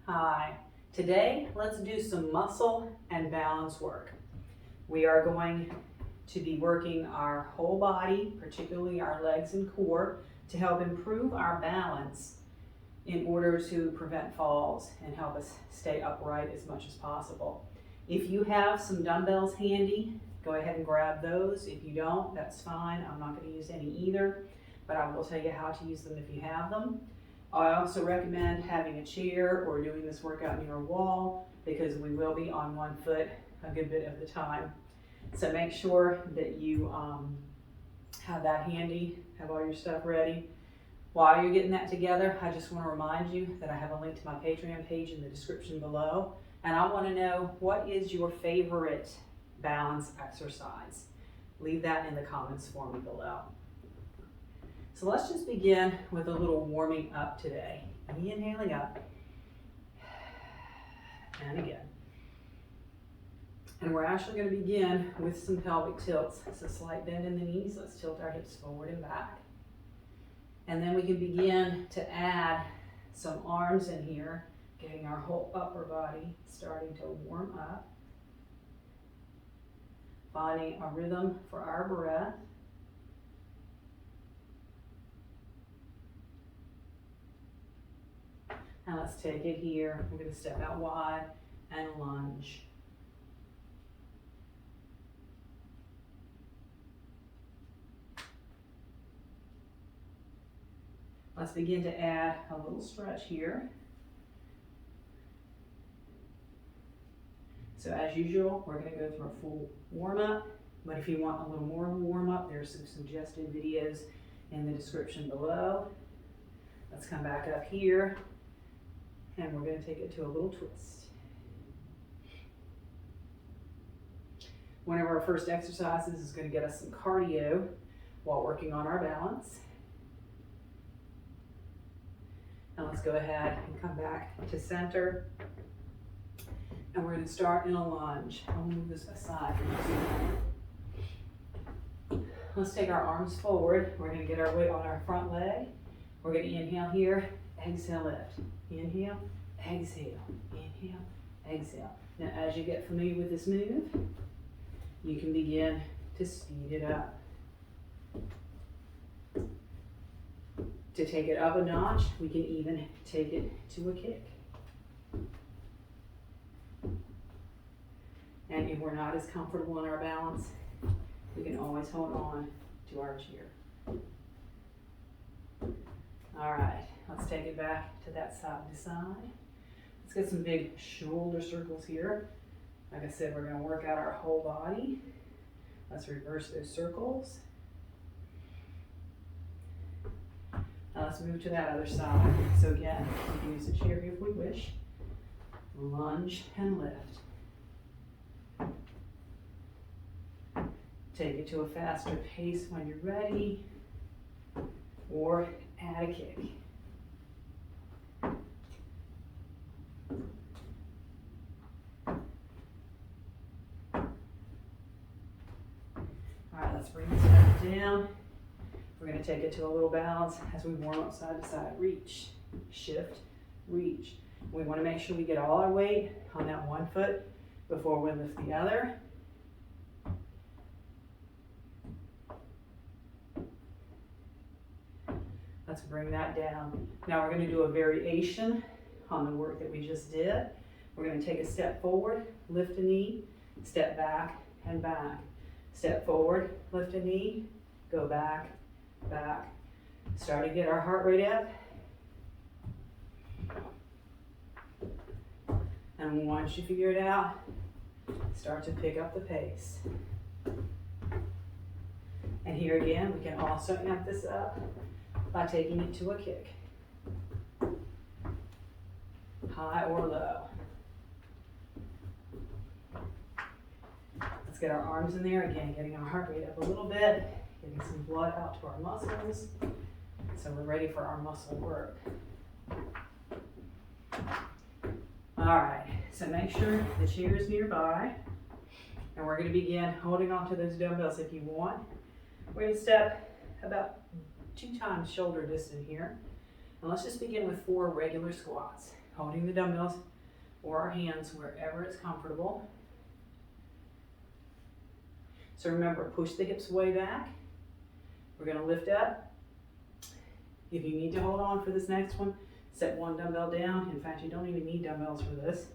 Hi. Today, let's do some muscle and balance work. We are going to be working our whole body, particularly our legs and core, to help improve our balance in order to prevent falls and help us stay upright as much as possible. If you have some dumbbells handy, go ahead and grab those. If you don't, that's fine. I'm not going to use any either, but I will tell you how to use them if you have them. I also recommend having a chair or doing this workout near a wall because we will be on one foot a good bit of the time. So make sure that you have that handy, have all your stuff ready. While you're getting that together, I just want to remind you that I have a link to my Patreon page in the description below. And I want to know, what is your favorite balance exercise? Leave that in the comments for me below. So let's just begin with a little warming up today. Inhaling up and again. And we're actually going to begin with some pelvic tilts. It's a slight bend in the knees. Let's tilt our hips forward and back. And then we can begin to add some arms in here, getting our whole upper body starting to warm up. Finding a rhythm for our breath. Now let's take it here. We're going to step out wide and lunge. Let's begin to add a little stretch here. So as usual, we're going to go through a full warm-up, but if you want a little more warm-up, there's some suggested videos in the description below. Let's come back up here. And we're going to take it to a little twist. One of our first exercises is going to get us some cardio while working on our balance. And let's go ahead and come back to center. And we're going to start in a lunge. I'll move this aside for just a minute. Let's take our arms forward. We're going to get our weight on our front leg. We're going to inhale here, exhale, lift. Inhale, exhale, inhale, exhale. Now as you get familiar with this move, you can begin to speed it up. To take it up a notch, we can even take it to a kick. And if we're not as comfortable in our balance, we can always hold on to our chair. All right. Let's take it back to that side to side. Let's get some big shoulder circles here. Like I said, we're going to work out our whole body. Let's reverse those circles. Now let's move to that other side. So again, we can use a chair if we wish. Lunge and lift. Take it to a faster pace when you're ready, or add a kick. Let's bring this back down. We're going to take it to a little balance as we warm up side to side. Reach, shift, reach. We want to make sure we get all our weight on that one foot before we lift the other. Let's bring that down. Now we're going to do a variation on the work that we just did. We're going to take a step forward, lift a knee, step back and back. Step forward, lift a knee, go back, back. Start to get our heart rate up. And once you figure it out, start to pick up the pace. And here again, we can also amp this up by taking it to a kick. High or low. Let's get our arms in there again, getting our heart rate up a little bit, getting some blood out to our muscles, so we're ready for our muscle work. All right, so make sure the chair is nearby, and we're going to begin holding on to those dumbbells if you want. We're going to step about 2 times shoulder distance here, and let's just begin with 4 regular squats. holding the dumbbells or our hands wherever it's comfortable. So remember, push the hips way back. We're gonna lift up. If you need to hold on for this next one, set one dumbbell down. In fact, you don't even need dumbbells for this.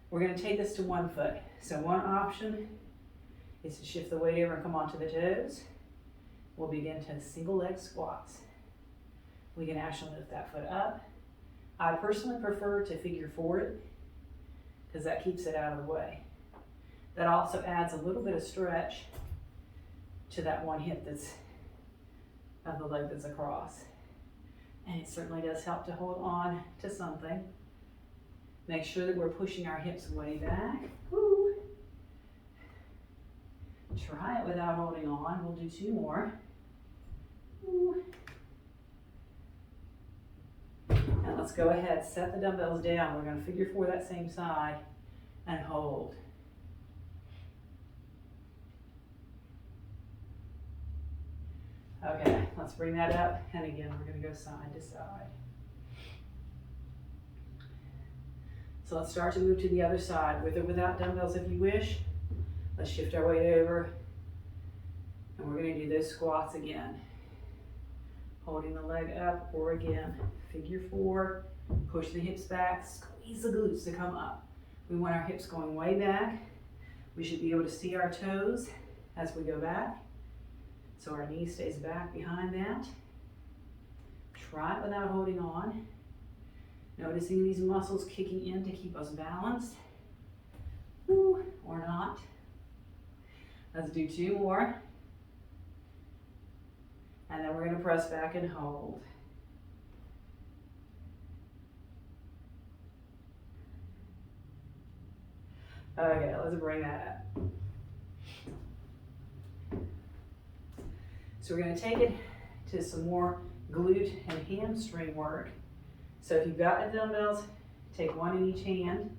We're gonna take this to 1 foot. So one option is to shift the weight over and come onto the toes. We'll begin to single leg squats. We can actually lift that foot up. I personally prefer to figure four it because that keeps it out of the way. That also adds a little bit of stretch to that one hip that's of the leg that's across. And it certainly does help to hold on to something. Make sure that we're pushing our hips way back. Woo. Try it without holding on. We'll do 2 more. Woo. And let's go ahead, set the dumbbells down. We're going to figure four that same side and hold. Okay, let's bring that up. And again, we're going to go side to side. So let's start to move to the other side, with or without dumbbells if you wish. Let's shift our weight over. And we're going to do those squats again. Holding the leg up, or again, figure four, push the hips back, squeeze the glutes to come up. We want our hips going way back. We should be able to see our toes as we go back. So our knee stays back behind that. Try it without holding on. Noticing these muscles kicking in to keep us balanced. Woo, or not. Let's do 2 more. And then we're going to press back and hold. Okay, let's bring that up. So we're going to take it to some more glute and hamstring work. So if you've got the dumbbells, take one in each hand,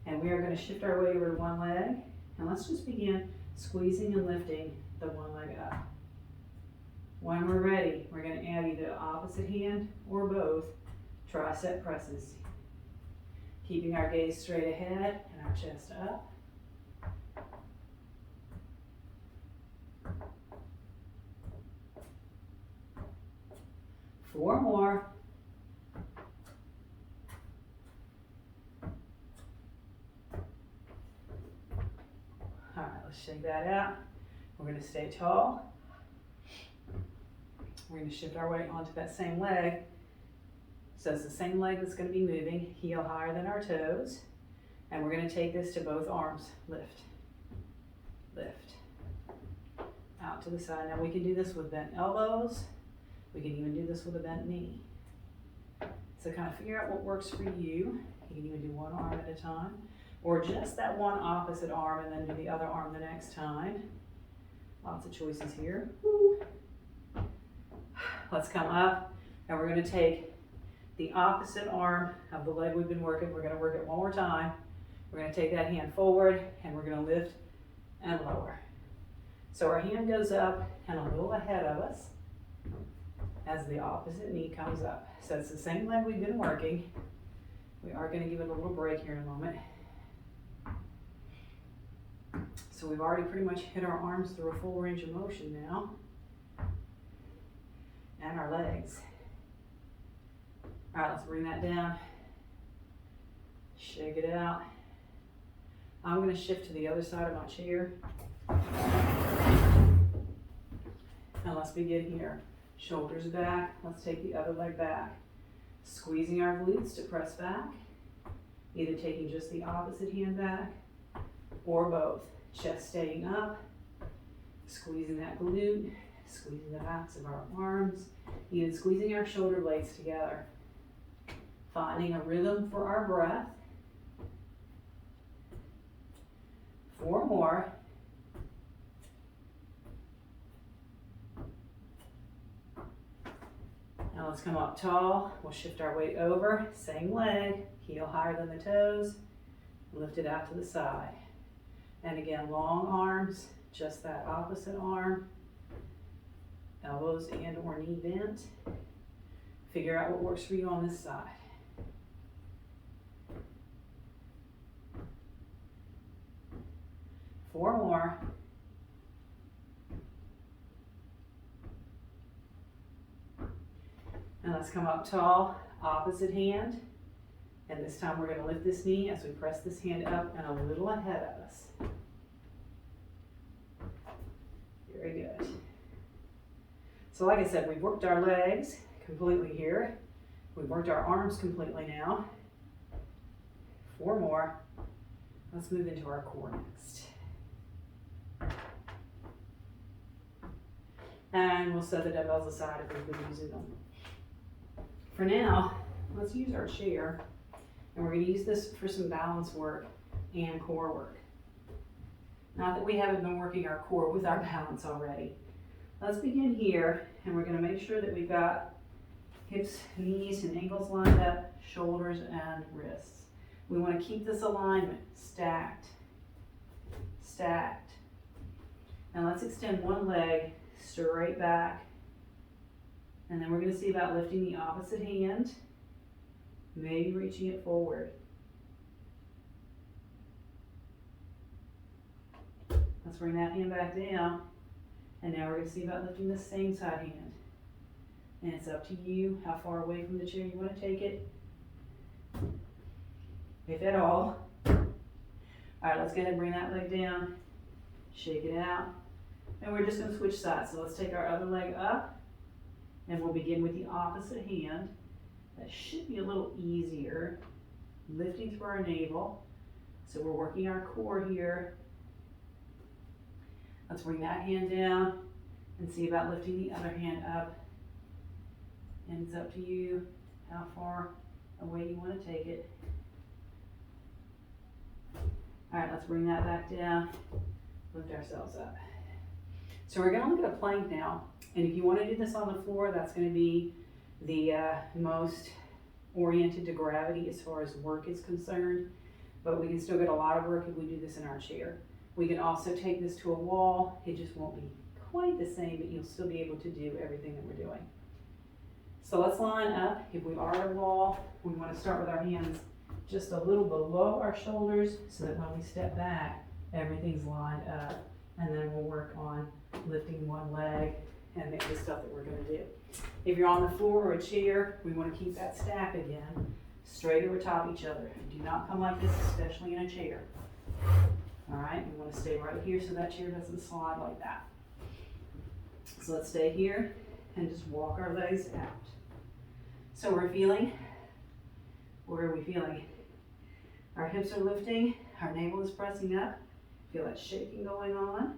and we are going to shift our weight over to one leg. And let's just begin squeezing and lifting the one leg up. When we're ready, we're going to add either the opposite hand or both tricep presses. Keeping our gaze straight ahead and our chest up. Four more. All right, let's shake that out. We're going to stay tall. We're going to shift our weight onto that same leg. So it's the same leg that's going to be moving, heel higher than our toes. And we're going to take this to both arms. Lift, lift, out to the side. Now we can do this with bent elbows. We can even do this with a bent knee. So kind of figure out what works for you. You can even do one arm at a time, or just that one opposite arm and then do the other arm the next time. Lots of choices here. Woo. Let's come up, and we're going to take the opposite arm of the leg we've been working. We're going to work it one more time. We're going to take that hand forward, and we're going to lift and lower. So our hand goes up and a little ahead of us as the opposite knee comes up. So it's the same leg we've been working. We are going to give it a little break here in a moment. So we've already pretty much hit our arms through a full range of motion now. And our legs. All right, let's bring that down. Shake it out. I'm going to shift to the other side of my chair. And let's begin here. Shoulders back. Let's take the other leg back. Squeezing our glutes to press back. Either taking just the opposite hand back or both. Chest staying up. Squeezing that glute. Squeezing the backs of our arms. Even squeezing our shoulder blades together. Finding a rhythm for our breath. 4 more. Now let's come up tall. We'll shift our weight over. Same leg. Heel higher than the toes. Lift it out to the side. And again, long arms. Just that opposite arm. Elbows and or knee bent. Figure out what works for you on this side. 4 more. And let's come up tall, opposite hand. And this time we're going to lift this knee as we press this hand up and a little ahead of us. Very good. So like I said, we've worked our legs completely here. We've worked our arms completely now. 4 more. Let's move into our core next. And we'll set the dumbbells aside if we've been using them. For now, let's use our chair. And we're going to use this for some balance work and core work. Not that we haven't been working our core with our balance already. Let's begin here, and we're going to make sure that we've got hips, knees, and ankles lined up, shoulders and wrists. We want to keep this alignment stacked, stacked. And let's extend one leg straight back. And then we're going to see about lifting the opposite hand, maybe reaching it forward. Let's bring that hand back down. And now we're going to see about lifting the same side hand. And it's up to you how far away from the chair you want to take it, if at all. All right, let's go ahead and bring that leg down, shake it out. And we're just going to switch sides. So let's take our other leg up, and we'll begin with the opposite hand. That should be a little easier, lifting through our navel. So we're working our core here. Let's bring that hand down and see about lifting the other hand up. And it's up to you how far away you want to take it. All right, let's bring that back down, lift ourselves up. So we're going to look at a plank now. And if you want to do this on the floor, that's going to be the most oriented to gravity as far as work is concerned. But we can still get a lot of work if we do this in our chair. We can also take this to a wall. It just won't be quite the same, but you'll still be able to do everything that we're doing. So let's line up. If we are at a wall, we want to start with our hands just a little below our shoulders so that when we step back, everything's lined up. And then we'll work on lifting one leg and the stuff that we're going to do. If you're on the floor or a chair, we want to keep that stack again straight over top each other. Do not come like this, especially in a chair. All right, we want to stay right here so that chair doesn't slide like that. So let's stay here and just walk our legs out. So we're feeling, where are we feeling? Our hips are lifting, our navel is pressing up. Feel that shaking going on.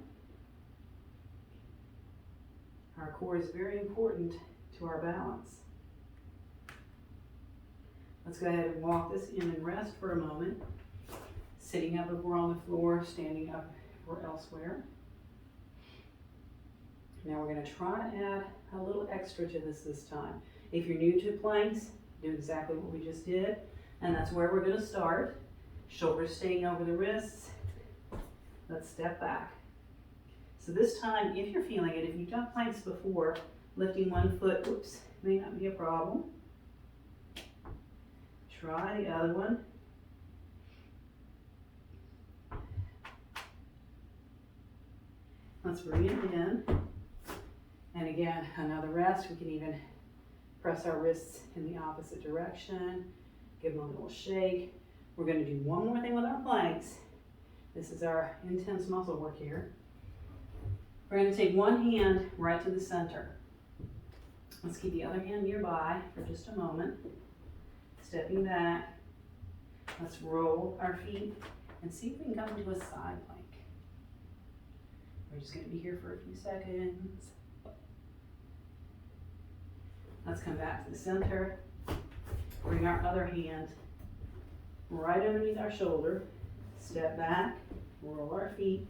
Our core is very important to our balance. Let's go ahead and walk this in and rest for a moment. Sitting up if we're on the floor, standing up if we're elsewhere. Now we're going to try to add a little extra to this time. If you're new to planks, do exactly what we just did. And that's where we're going to start. Shoulders staying over the wrists. Let's step back. So this time, if you're feeling it, if you've done planks before, lifting one foot, may not be a problem. Try the other one. Let's bring it in. And again, another rest. We can even press our wrists in the opposite direction. Give them a little shake. We're going to do one more thing with our planks. This is our intense muscle work here. We're going to take one hand right to the center. Let's keep the other hand nearby for just a moment. Stepping back. Let's roll our feet and see if we can come into a side plank. We're just going to be here for a few seconds. Let's come back to the center. Bring our other hand right underneath our shoulder. Step back, roll our feet,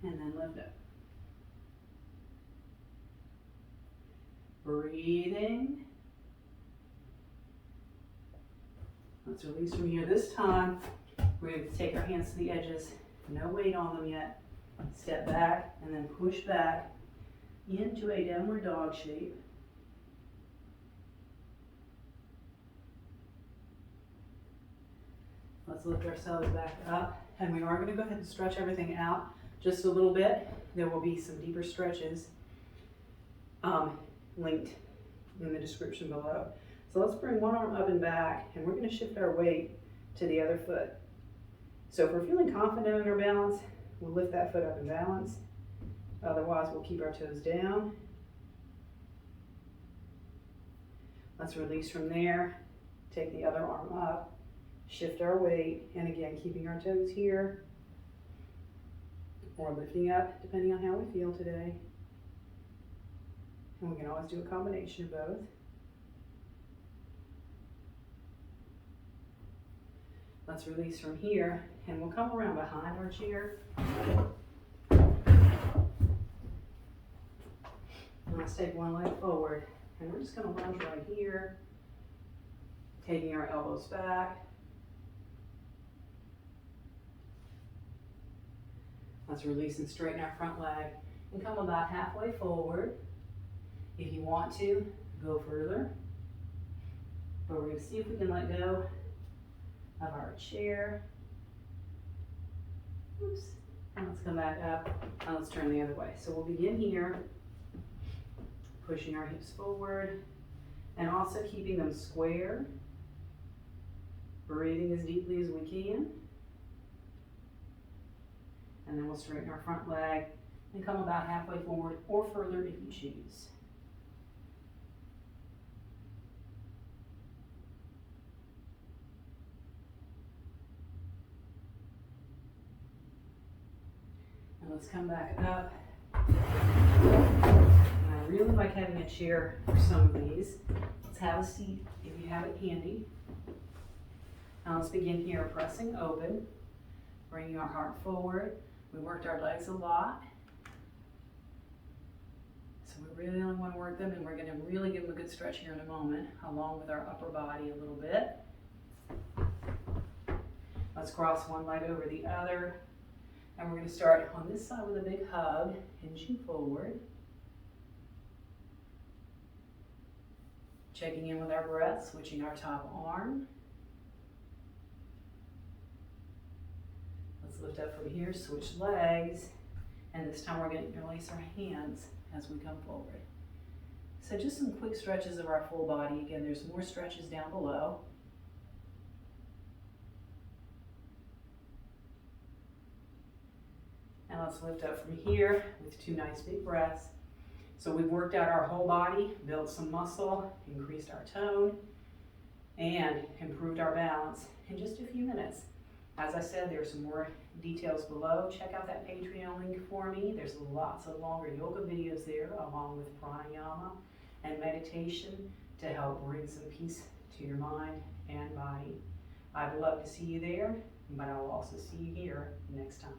and then lift up. Breathing. Let's release from here. This time, we're going to take our hands to the edges. No weight on them yet. Step back and then push back into a downward dog shape. Let's lift ourselves back up. And we are going to go ahead and stretch everything out just a little bit. There will be some deeper stretches linked in the description below. So let's bring one arm up and back, and we're going to shift our weight to the other foot. So if we're feeling confident in our balance, we'll lift that foot up and balance. Otherwise, we'll keep our toes down. Let's release from there. Take the other arm up, shift our weight, and again, keeping our toes here, or lifting up, depending on how we feel today. And we can always do a combination of both. Let's release from here, and we'll come around behind our chair. And let's take one leg forward, and we're just going to lunge right here, taking our elbows back. Let's release and straighten our front leg, and come about halfway forward. If you want to, go further. But we're going to see if we can let go of our chair. Oops. And let's come back up, and let's turn the other way. So we'll begin here, pushing our hips forward, and also keeping them square. Breathing as deeply as we can. And then we'll straighten our front leg and come about halfway forward or further if you choose. And let's come back up. And I really like having a chair for some of these. Let's have a seat if you have it handy. Now let's begin here, pressing open, bringing our heart forward. We worked our legs a lot, so we really only want to work them, and we're going to really give them a good stretch here in a moment, along with our upper body a little bit. Let's cross one leg over the other, and we're going to start on this side with a big hug, hinging forward. Checking in with our breath, switching our top arm. Let's lift up from here, switch legs, and this time we're going to release our hands as we come forward. So just some quick stretches of our full body. Again, there's more stretches down below. And let's lift up from here with two nice big breaths. So we've worked out our whole body, built some muscle, increased our tone, and improved our balance in just a few minutes. As I said, there's some more details below. Check out that Patreon link for me. There's lots of longer yoga videos there, along with pranayama and meditation to help bring some peace to your mind and body. I'd love to see you there, but I'll also see you here next time.